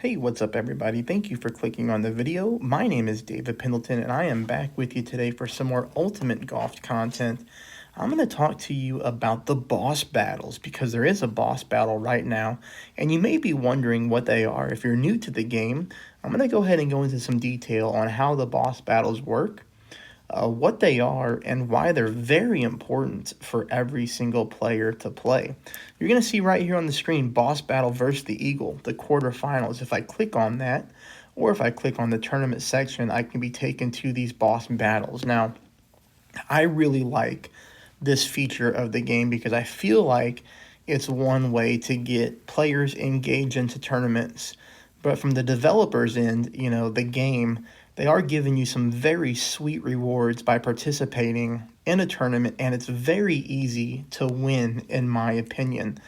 Hey, what's up everybody? Thank you for clicking on the video. My name is David Pendleton and I am back with you today for some more Ultimate Golf content. I'm going to talk to you about the boss battles because there is a boss battle right now and you may be wondering what they are. If you're new to the game, I'm going to go ahead and go into some detail on how the boss battles work, what they are, and why they're very important for every single player to play. You're going to see right here on the screen, Boss Battle versus the Eagle, the quarterfinals. If I click on that, or if I click on the tournament section, I can be taken to these boss battles. Now, I really like this feature of the game because I feel like it's one way to get players engaged into tournaments. But from the developers' end, the game, they are giving you some very sweet rewards by participating in a tournament, and it's very easy to win, in my opinion.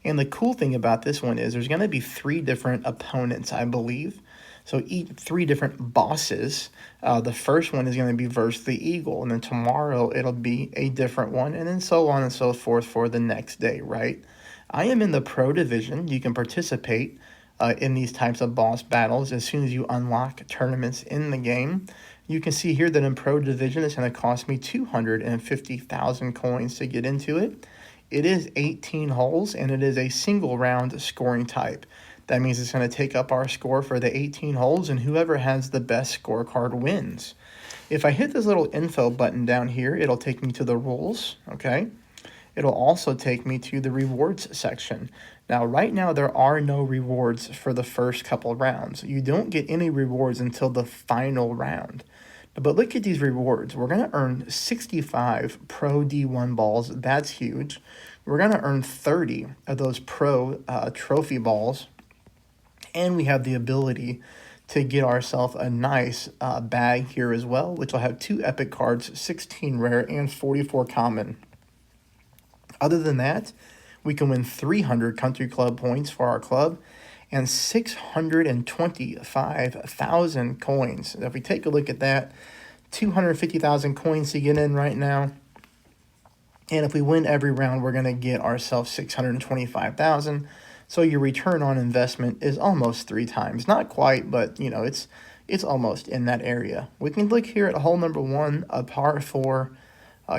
And the cool thing about this one is there's going to be 3 different opponents, I believe. So each 3 different bosses. The first one is going to be versus the Eagle, and then tomorrow it'll be a different one, and then so on and so forth for the next day, right? I am in the Pro Division. You can participate in these types of boss battles as soon as you unlock tournaments in the game. You can see here that in Pro Division it's going to cost me 250,000 coins to get into it. It is 18 holes and it is a single round scoring type. That means it's going to take up our score for the 18 holes, and whoever has the best scorecard wins. If I hit this little info button down here, it'll take me to the rules, okay? It'll also take me to the rewards section. Now, right now, there are no rewards for the first couple rounds. You don't get any rewards until the final round. But look at these rewards. We're going to earn 65 Pro D1 balls. That's huge. We're going to earn 30 of those Pro trophy balls. And we have the ability to get ourselves a nice bag here as well, which will have 2 epic cards, 16 rare, and 44 common. Other than that, we can win 300 country club points for our club and 625,000 coins. If we take a look at that, 250,000 coins to get in right now. And if we win every round, we're going to get ourselves 625,000. So your return on investment is almost 3 times. Not quite, but it's almost in that area. We can look here at hole number 1, a par 4.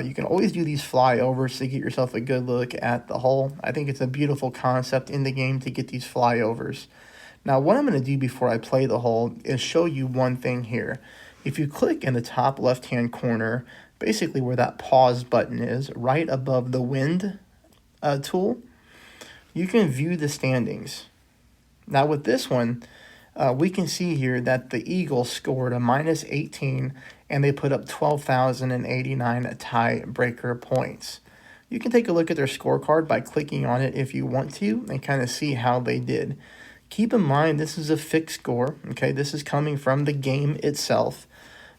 You can always do these flyovers to get yourself a good look at the hole. I think it's a beautiful concept in the game to get these flyovers. Now, what I'm going to do before I play the hole is show you one thing here. If you click in the top left-hand corner, basically where that pause button is, right above the wind tool, you can view the standings. Now, with this one, we can see here that the Eagles scored a minus 18 and they put up 12,089 tiebreaker points. You can take a look at their scorecard by clicking on it if you want to and kind of see how they did. Keep in mind, this is a fixed score, okay? This is coming from the game itself.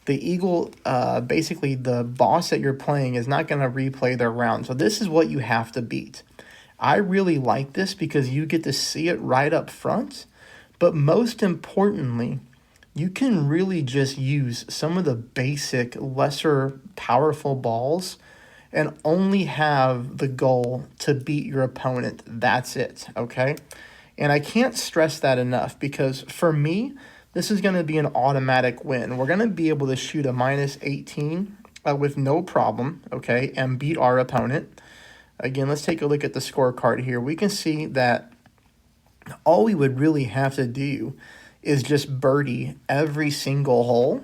The Eagle, basically the boss that you're playing is not going to replay their round. So this is what you have to beat. I really like this because you get to see it right up front. But most importantly, you can really just use some of the basic, lesser powerful balls and only have the goal to beat your opponent. That's it, okay? And I can't stress that enough because for me, this is going to be an automatic win. We're going to be able to shoot a minus 18 with no problem, okay, and beat our opponent. Again, let's take a look at the scorecard here. We can see that all we would really have to do is just birdie every single hole,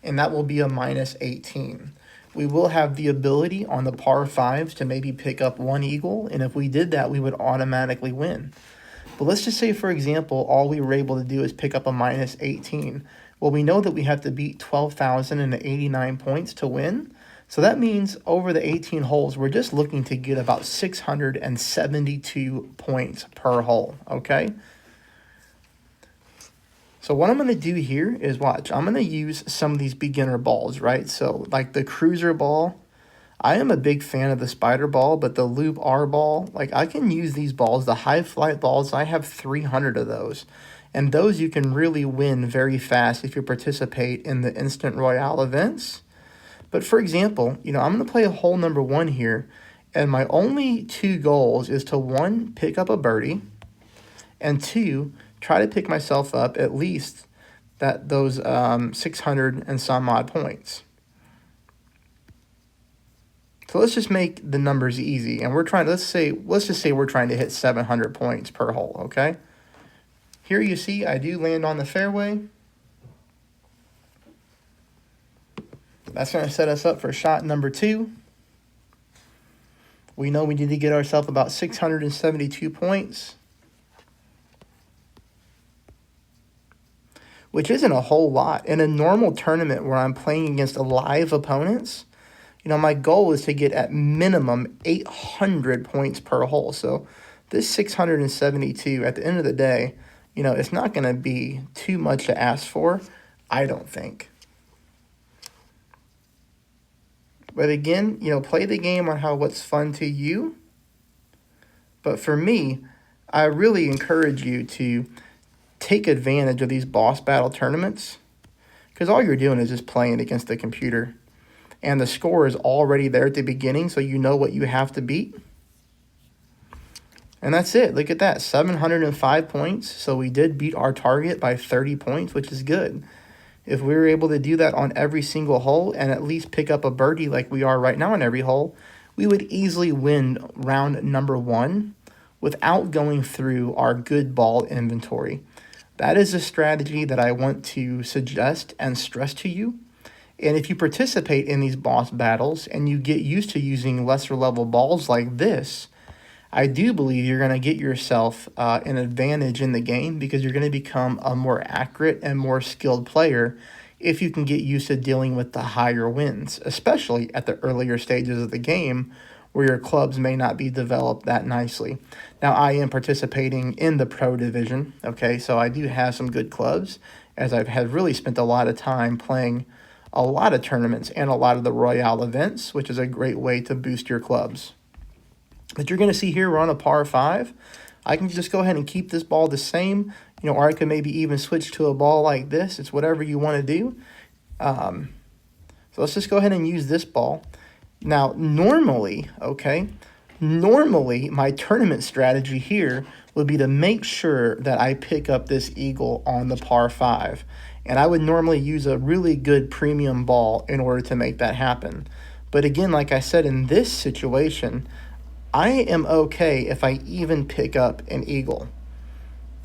and that will be a minus 18. We will have the ability on the par 5s to maybe pick up 1 eagle, and if we did that, we would automatically win. But let's just say, for example, all we were able to do is pick up a minus 18. Well, we know that we have to beat 12,089 points to win. So that means over the 18 holes, we're just looking to get about 672 points per hole, okay? So what I'm going to do here is watch. I'm going to use some of these beginner balls, right? So like the cruiser ball, I am a big fan of the spider ball, but the loop R ball, like I can use these balls, the high flight balls, I have 300 of those. And those you can really win very fast if you participate in the Instant Royale events. But for example, I'm going to play a hole number 1 here, and my only 2 goals is to 1, pick up a birdie, and 2, try to pick myself up at least those 600 and some odd points. So let's just make the numbers easy, and let's just say we're trying to hit 700 points per hole, okay? Here you see I do land on the fairway. That's going to set us up for shot number 2. We know we need to get ourselves about 672 points, which isn't a whole lot. In a normal tournament where I'm playing against live opponents, my goal is to get at minimum 800 points per hole. So this 672, at the end of the day, it's not going to be too much to ask for, I don't think. But again, play the game on what's fun to you. But for me, I really encourage you to take advantage of these boss battle tournaments, because all you're doing is just playing against the computer. And the score is already there at the beginning, so you know what you have to beat. And that's it. Look at that, 705 points. So we did beat our target by 30 points, which is good. If we were able to do that on every single hole and at least pick up a birdie like we are right now on every hole, we would easily win round number 1 without going through our good ball inventory. That is a strategy that I want to suggest and stress to you. And if you participate in these boss battles and you get used to using lesser level balls like this, I do believe you're going to get yourself an advantage in the game, because you're going to become a more accurate and more skilled player if you can get used to dealing with the higher winds, especially at the earlier stages of the game where your clubs may not be developed that nicely. Now, I am participating in the pro division, okay, so I do have some good clubs, as I've really spent a lot of time playing a lot of tournaments and a lot of the Royale events, which is a great way to boost your clubs. But you're going to see here we're on a par 5. I can just go ahead and keep this ball the same, or I could maybe even switch to a ball like this. It's whatever you want to do. So let's just go ahead and use this ball. Now, normally my tournament strategy here would be to make sure that I pick up this eagle on the par 5. And I would normally use a really good premium ball in order to make that happen. But again, like I said, in this situation, I am okay if I even pick up an eagle.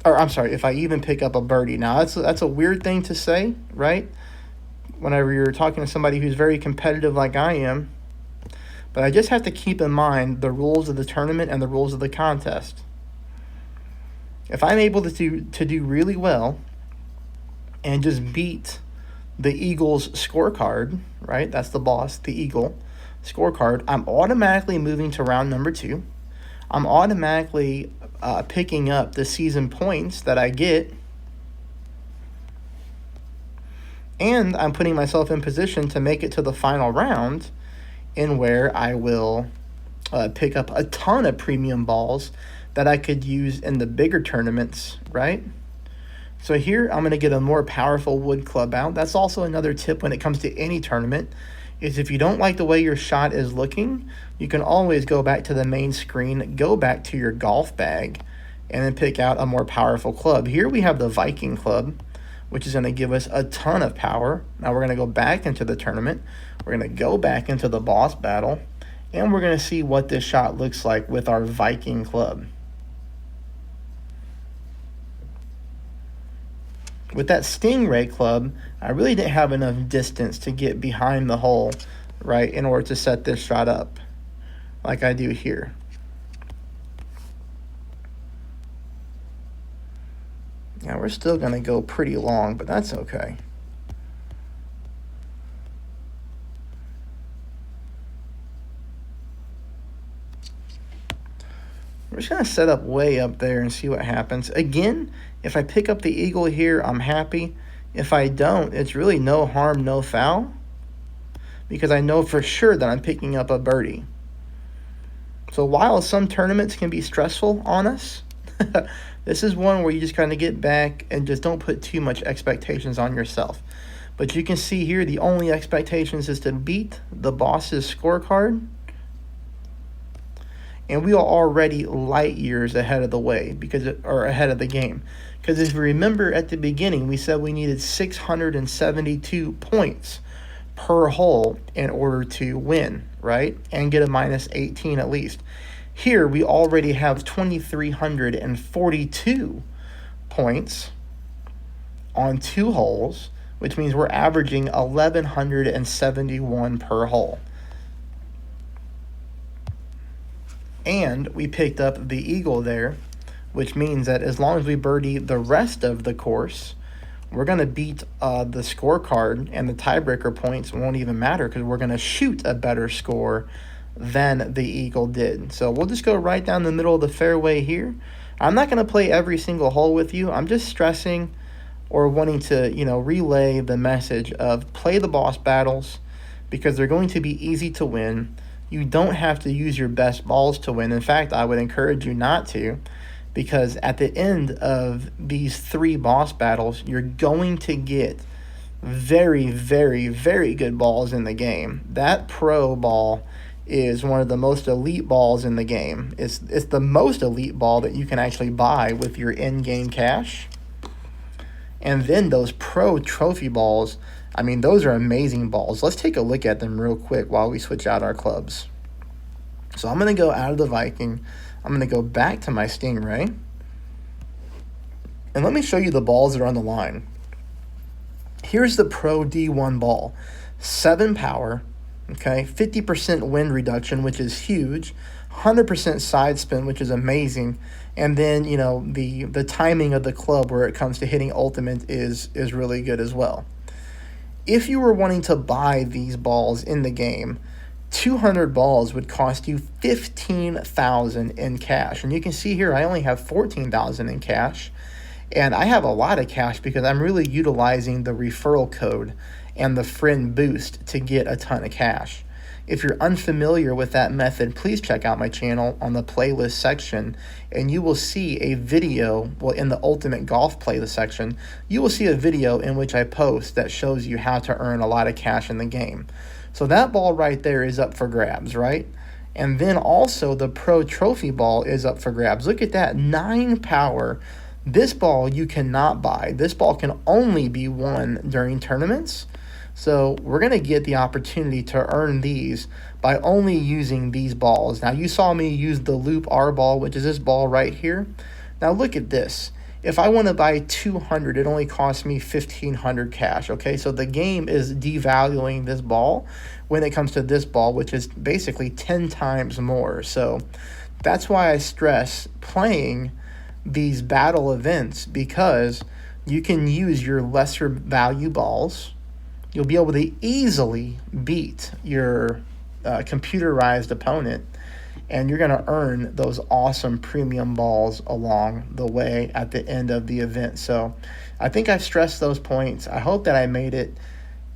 Or I'm sorry, if I even pick up a birdie. Now, that's a weird thing to say, right? Whenever you're talking to somebody who's very competitive like I am. But I just have to keep in mind the rules of the tournament and the rules of the contest. If I'm able to do really well and just beat the Eagle's scorecard, right? That's the boss, the Eagle scorecard. I'm automatically moving to round number 2. I'm automatically picking up the season points that I get. And I'm putting myself in position to make it to the final round, in where I will pick up a ton of premium balls that I could use in the bigger tournaments, right? So here I'm going to get a more powerful wood club out. That's also another tip when it comes to any tournament, is if you don't like the way your shot is looking, you can always go back to the main screen, go back to your golf bag, and then pick out a more powerful club. Here we have the Viking club, which is going to give us a ton of power. Now we're going to go back into the tournament. We're going to go back into the boss battle, and we're going to see what this shot looks like with our Viking club. With that Stingray club, I really didn't have enough distance to get behind the hole, right, in order to set this shot up like I do here. Now we're still going to go pretty long, but that's okay. We're just going to set up way up there and see what happens. Again, if I pick up the eagle here, I'm happy. If I don't, it's really no harm, no foul, because I know for sure that I'm picking up a birdie. So while some tournaments can be stressful on us, this is one where you just kind of get back and just don't put too much expectations on yourself. But you can see here the only expectations is to beat the boss's scorecard. and we are already light years ahead of the way or ahead of the game. Because if you remember at the beginning, we said we needed 672 points per hole in order to win, right? And get a minus 18 at least. Here we already have 2,342 points on 2 holes, which means we're averaging 1,171 per hole. And we picked up the eagle there, which means that as long as we birdie the rest of the course, we're going to beat the scorecard, and the tiebreaker points won't even matter because we're going to shoot a better score than the eagle did. So we'll just go right down the middle of the fairway here. I'm not going to play every single hole with you. I'm just stressing or wanting to, relay the message of play the boss battles because they're going to be easy to win. You don't have to use your best balls to win. In fact, I would encourage you not to, because at the end of these 3 boss battles, you're going to get very, very, very good balls in the game. That pro ball is one of the most elite balls in the game. It's the most elite ball that you can actually buy with your in-game cash. And then those pro trophy balls, I mean, those are amazing balls. Let's take a look at them real quick while we switch out our clubs. So I'm going to go out of the Viking. I'm going to go back to my Stingray. And let me show you the balls that are on the line. Here's the Pro D1 ball. 7 power, okay, 50% wind reduction, which is huge, 100% side spin, which is amazing, and then, the timing of the club where it comes to hitting ultimate is really good as well. If you were wanting to buy these balls in the game, 200 balls would cost you $15,000 in cash. And you can see here I only have $14,000 in cash. And I have a lot of cash because I'm really utilizing the referral code and the friend boost to get a ton of cash. If you're unfamiliar with that method, please check out my channel on the playlist section, and you will see a video, in the Ultimate Golf playlist section, you will see a video in which I post that shows you how to earn a lot of cash in the game. So that ball right there is up for grabs, right? And then also the Pro Trophy ball is up for grabs. Look at that, 9 power. This ball you cannot buy. This ball can only be won during tournaments. So we're going to get the opportunity to earn these by only using these balls. Now, you saw me use the Loop R ball, which is this ball right here. Now, look at this. If I want to buy 200, it only costs me 1,500 cash, okay? So the game is devaluing this ball when it comes to this ball, which is basically 10 times more. So that's why I stress playing these battle events, because you can use your lesser value balls. You'll be able to easily beat your computerized opponent, and you're going to earn those awesome premium balls along the way at the end of the event. So I think I've stressed those points. I hope that I made it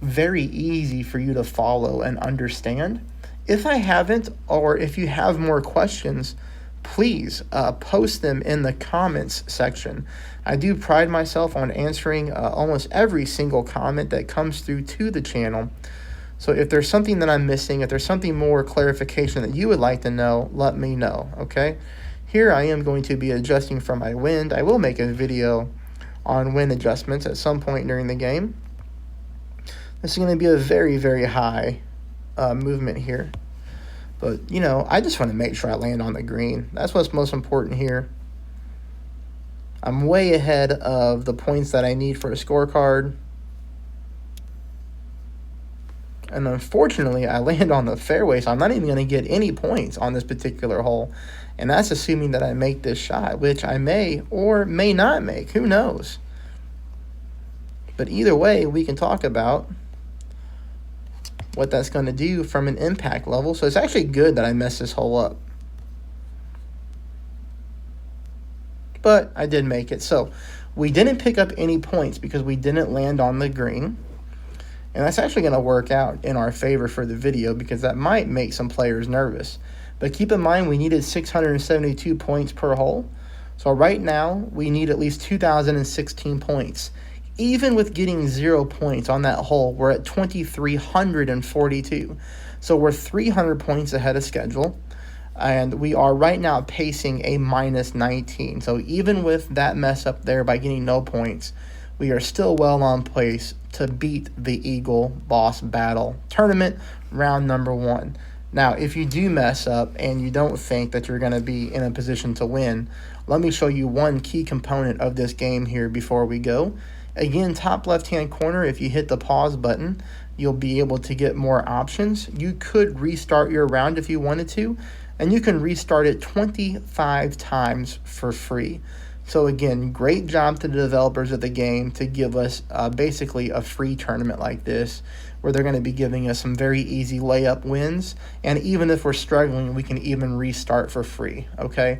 very easy for you to follow and understand. If I haven't, or if you have more questions, please post them in the comments section. I do pride myself on answering almost every single comment that comes through to the channel. So if there's something that I'm missing, if there's something more clarification that you would like to know, let me know, okay? Here I am going to be adjusting for my wind. I will make a video on wind adjustments at some point during the game. This is going to be a very, very high movement here. But, I just want to make sure I land on the green. That's what's most important here. I'm way ahead of the points that I need for a scorecard. And unfortunately, I land on the fairway, so I'm not even going to get any points on this particular hole. And that's assuming that I make this shot, which I may or may not make. Who knows? But either way, we can talk about what that's going to do from an impact level. So it's actually good that I messed this hole up. But I did make it. So we didn't pick up any points because we didn't land on the green. And that's actually going to work out in our favor for the video, because that might make some players nervous. But keep in mind, we needed 672 points per hole. So right now, we need at least 2,016 points. Even with getting 0 points on that hole, we're at 2,342. So we're 300 points ahead of schedule. and we are right now pacing a minus 19. So even with that mess up there by getting no points, we are still well on pace to beat the Eagle Boss Battle Tournament round number 1. Now, if you do mess up and you don't think that you're going to be in a position to win, let me show you one key component of this game here before we go. Again, top left-hand corner, if you hit the pause button, you'll be able to get more options. You could restart your round if you wanted to, and you can restart it 25 times for free. So again, great job to the developers of the game to give us basically a free tournament like this, where they're going to be giving us some very easy layup wins, and even if we're struggling, we can even restart for free, okay?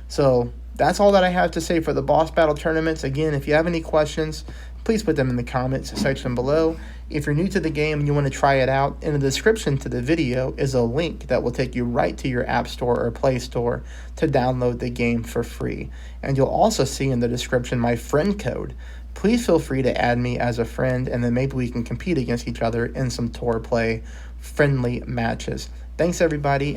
So that's all that I have to say for the boss battle tournaments. Again, if you have any questions, please put them in the comments section below. If you're new to the game and you want to try it out, in the description to the video is a link that will take you right to your App Store or Play Store to download the game for free. And you'll also see in the description my friend code. Please feel free to add me as a friend, and then maybe we can compete against each other in some tour play friendly matches. Thanks, everybody.